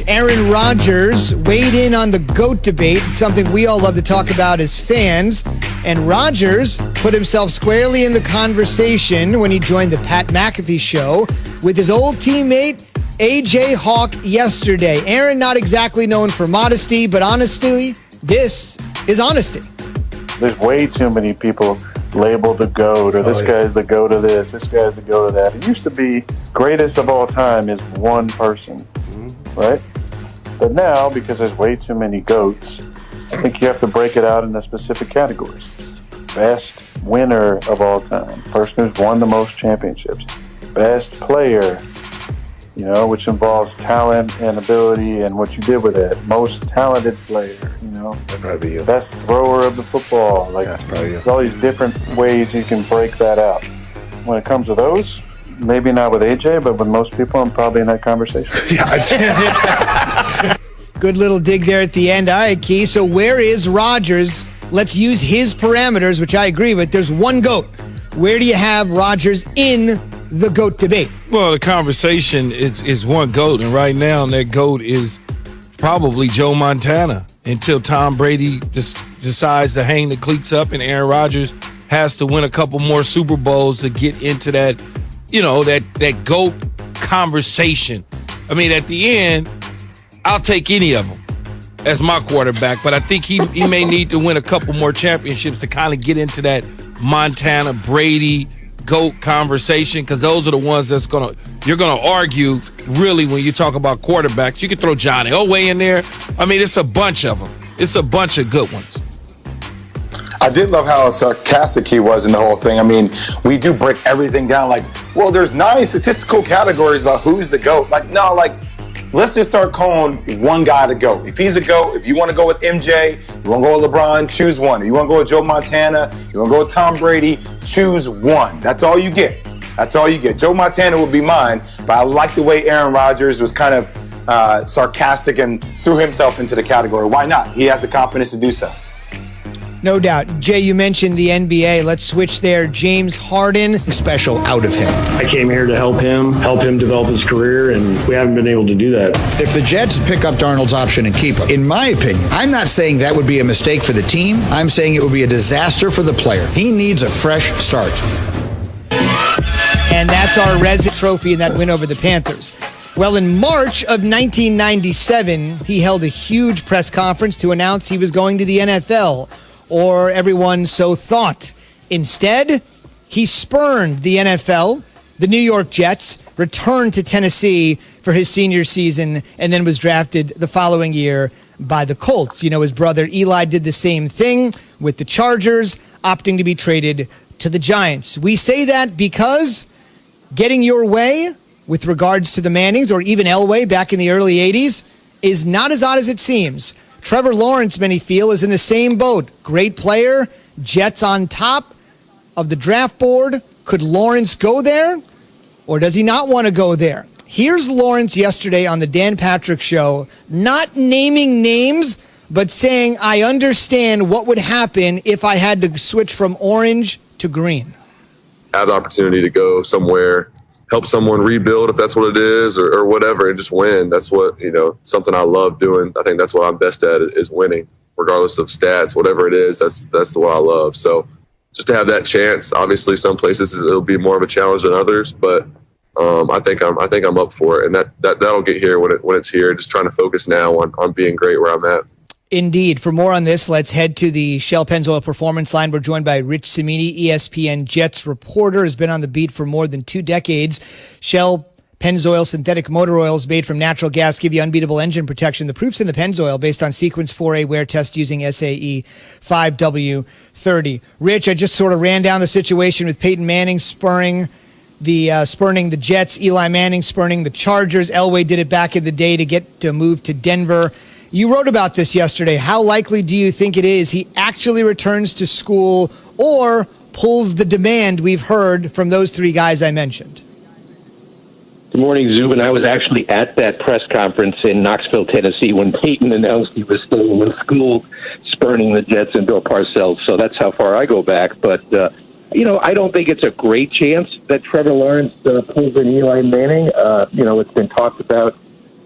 Aaron Rodgers weighed in on the GOAT debate, something we all love to talk about as fans. And Rodgers put himself squarely in the conversation when he joined the Pat McAfee show with his old teammate, A.J. Hawk, yesterday. Aaron, not exactly known for modesty, but honestly, this is honesty. There's way too many people labeled the GOAT, or this guy's the GOAT of this guy's the GOAT of that. It used to be greatest of all time is one person, right? But now, because there's way too many GOATs, I think you have to break it out into specific categories. Best winner of all time, person who's won the most championships. Best player, which involves talent and ability and what you did with it. Most talented player, That'd probably be you. Best thrower of the football. That's probably you. There's all these different ways you can break that out. When it comes to those, maybe not with AJ, but with most people, I'm probably in that conversation. Good little dig there at the end. All right, Key. So where is Rodgers? Let's use his parameters, which I agree with. There's one GOAT. Where do you have Rodgers in the GOAT debate? Well, the conversation is one GOAT, and right now that GOAT is probably Joe Montana until Tom Brady just decides to hang the cleats up and Aaron Rodgers has to win a couple more Super Bowls to get into that, that GOAT conversation. I mean, at the end, I'll take any of them as my quarterback, but I think he may need to win a couple more championships to kind of get into that Montana, Brady, GOAT conversation, because those are the ones you're gonna argue really when you talk about quarterbacks. You can throw John Elway in there. I mean, it's a bunch of them. It's a bunch of good ones. I did love how sarcastic he was in the whole thing. I mean, we do break everything down like, well, there's 9 statistical categories about who's the GOAT. Let's just start calling one guy the GOAT. If he's a GOAT, if you want to go with MJ, you want to go with LeBron, choose one. If you want to go with Joe Montana, you want to go with Tom Brady, choose one. That's all you get. That's all you get. Joe Montana would be mine, but I like the way Aaron Rodgers was kind of sarcastic and threw himself into the category. Why not? He has the confidence to do so. No doubt. Jay, you mentioned the NBA. Let's switch there. James Harden. Special out of him. I came here to help him develop his career, and we haven't been able to do that. If the Jets pick up Darnold's option and keep him, in my opinion, I'm not saying that would be a mistake for the team. I'm saying it would be a disaster for the player. He needs a fresh start. And that's our resident trophy in that win over the Panthers. Well, in March of 1997, he held a huge press conference to announce he was going to the NFL. Or everyone so thought. Instead, he spurned the NFL. The New York Jets returned to Tennessee for his senior season and then was drafted the following year by the Colts. His brother Eli did the same thing with the Chargers, opting to be traded to the Giants. We say that because getting your way with regards to the Mannings or even Elway back in the early 80s is not as odd as it seems. Trevor Lawrence, many feel, is in the same boat. Great player, Jets on top of the draft board. Could Lawrence go there, or does he not want to go there? Here's Lawrence yesterday on the Dan Patrick Show, not naming names, but saying, I understand what would happen if I had to switch from orange to green. Have the opportunity to go somewhere, help someone rebuild if that's what it is, or whatever, and just win. That's what, something I love doing. I think that's what I'm best at is winning, regardless of stats, whatever it is. That's the what I love. So just to have that chance, obviously some places it'll be more of a challenge than others, but I think I'm up for it, and that'll get here when it's here. Just trying to focus now on being great where I'm at. Indeed. For more on this, let's head to the Shell Pennzoil Performance Line. We're joined by Rich Cimini, ESPN Jets reporter, has been on the beat for more than 2 decades. Shell Pennzoil synthetic motor oils made from natural gas give you unbeatable engine protection. The proof's in the Pennzoil based on Sequence 4A wear test using SAE 5W30. Rich, I just sort of ran down the situation with Peyton Manning spurning the Jets, Eli Manning spurning the Chargers. Elway did it back in the day to get to move to Denver. You wrote about this yesterday. How likely do you think it is he actually returns to school or pulls the demand we've heard from those 3 guys I mentioned? Good morning, Zubin. I was actually at that press conference in Knoxville, Tennessee, when Peyton announced he was still in school, spurning the Jets and Bill Parcells. So that's how far I go back. But, I don't think it's a great chance that Trevor Lawrence pulls an Eli Manning. It's been talked about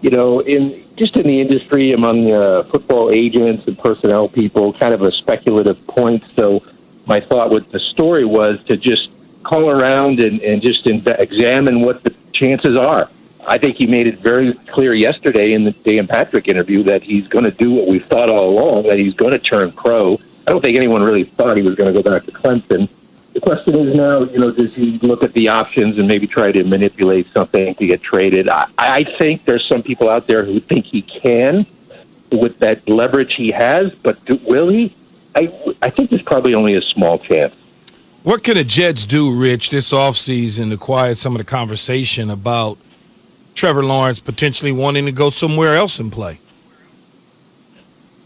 in the industry among football agents and personnel people, kind of a speculative point. So my thought with the story was to just call around and just examine what the chances are. I think he made it very clear yesterday in the Dan Patrick interview that he's going to do what we've thought all along, that he's going to turn pro. I don't think anyone really thought he was going to go back to Clemson. The question is now, does he look at the options and maybe try to manipulate something to get traded? I think there's some people out there who think he can with that leverage he has, but will he? I think there's probably only a small chance. What can the Jets do, Rich, this offseason to quiet some of the conversation about Trevor Lawrence potentially wanting to go somewhere else and play?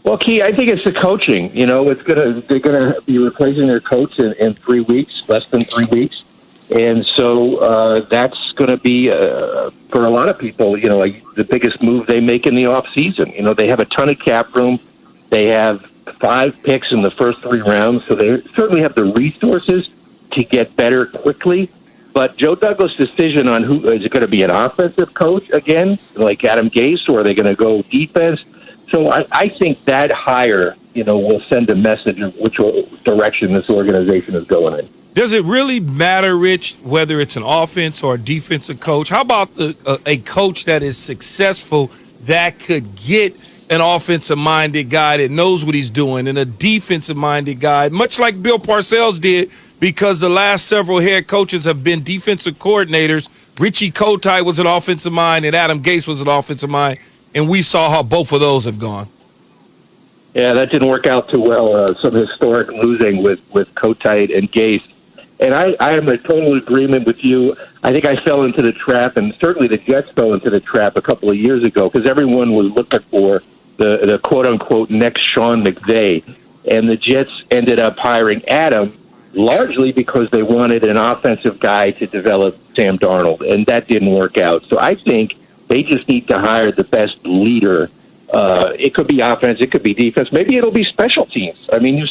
Well, Key, I think it's the coaching. They're gonna be replacing their coach in 3 weeks, less than 3 weeks, and so that's going to be for a lot of people, the biggest move they make in the off season. They have a ton of cap room. They have 5 picks in the first 3 rounds, so they certainly have the resources to get better quickly. But Joe Douglas' decision on who is it going to be, an offensive coach again, like Adam Gase, or are they going to go defense? So I think that hire, will send a message of which direction this organization is going in. Does it really matter, Rich, whether it's an offense or a defensive coach? How about a coach that is successful that could get an offensive-minded guy that knows what he's doing and a defensive-minded guy, much like Bill Parcells did, because the last several head coaches have been defensive coordinators. Richie Kotite was an offensive mind and Adam Gase was an offensive mind, and we saw how both of those have gone. Yeah, that didn't work out too well. Some historic losing with Kotite and Gase. And I am in total agreement with you. I think I fell into the trap, and certainly the Jets fell into the trap a couple of years ago because everyone was looking for the quote-unquote next Sean McVay. And the Jets ended up hiring Adam largely because they wanted an offensive guy to develop Sam Darnold, and that didn't work out. So I think they just need to hire the best leader. It could be offense, it could be defense. Maybe it'll be special teams. I mean,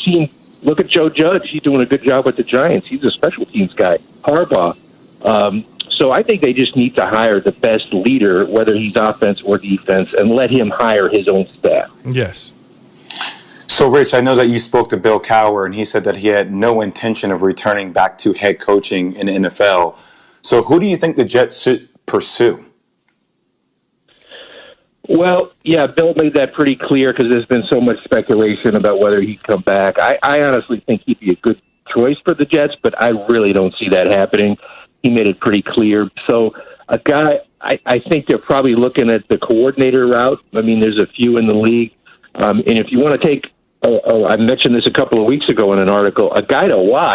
look at Joe Judge. He's doing a good job with the Giants. He's a special teams guy. Harbaugh. So I think they just need to hire the best leader, whether he's offense or defense, and let him hire his own staff. Yes. So, Rich, I know that you spoke to Bill Cowher, and he said that he had no intention of returning back to head coaching in the NFL. So who do you think the Jets should pursue? Well, yeah, Bill made that pretty clear because there's been so much speculation about whether he'd come back. I honestly think he'd be a good choice for the Jets, but I really don't see that happening. He made it pretty clear. So a guy, I think they're probably looking at the coordinator route. I mean, there's a few in the league. And if you want to take, I mentioned this a couple of weeks ago in an article, a guy to watch